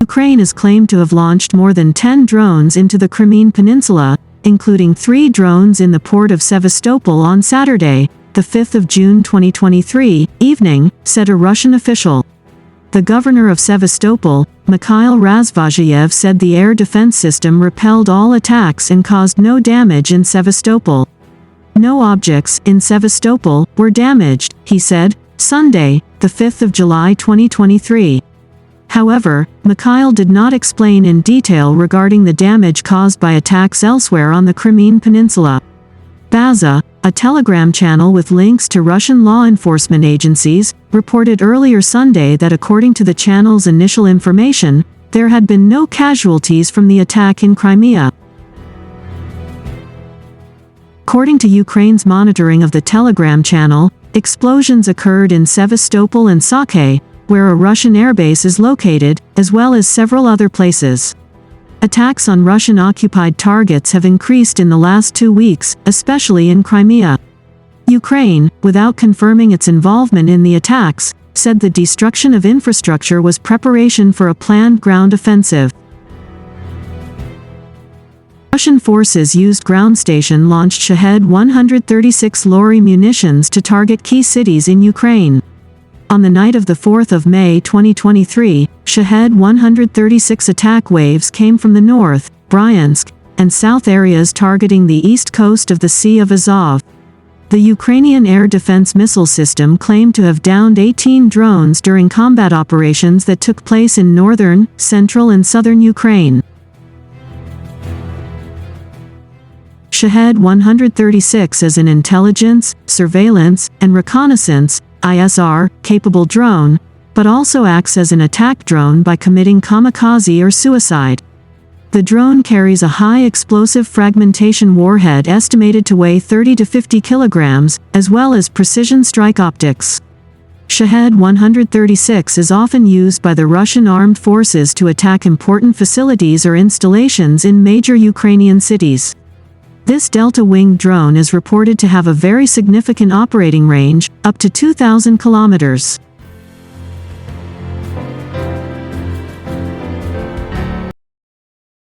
Ukraine is claimed to have launched more than 10 drones into the Crimean Peninsula, including 3 drones in the port of Sevastopol on Saturday, the 5th of June 2023, evening, said a Russian official. The governor of Sevastopol, Mikhail Razvazhayev, said the air defense system repelled all attacks and caused no damage in Sevastopol. No objects in Sevastopol were damaged, he said, Sunday, the 5th of July 2023. However, Mikhail did not explain in detail regarding the damage caused by attacks elsewhere on the Crimean Peninsula. Baza, a Telegram channel with links to Russian law enforcement agencies, reported earlier Sunday that according to the channel's initial information, there had been no casualties from the attack in Crimea. According to Ukraine's monitoring of the Telegram channel, explosions occurred in Sevastopol and Sakhay, where a Russian airbase is located, as well as several other places. Attacks on Russian-occupied targets have increased in the last 2 weeks, especially in Crimea. Ukraine, without confirming its involvement in the attacks, said the destruction of infrastructure was preparation for a planned ground offensive. Russian forces used ground station-launched Shahed-136 lorry munitions to target key cities in Ukraine. On the night of the 4th of May 2023, Shahed-136 attack waves came from the north, Bryansk, and south areas targeting the east coast of the Sea of Azov. The Ukrainian air defense missile system claimed to have downed 18 drones during combat operations that took place in northern, central and southern Ukraine. Shahed-136 is an intelligence, surveillance, and reconnaissance (ISR) capable drone, but also acts as an attack drone by committing kamikaze or suicide. The drone carries a high explosive fragmentation warhead estimated to weigh 30 to 50 kilograms, as well as precision strike optics. Shahed-136 is often used by the Russian armed forces to attack important facilities or installations in major Ukrainian cities. This delta-winged drone is reported to have a very significant operating range, up to 2,000 kilometers.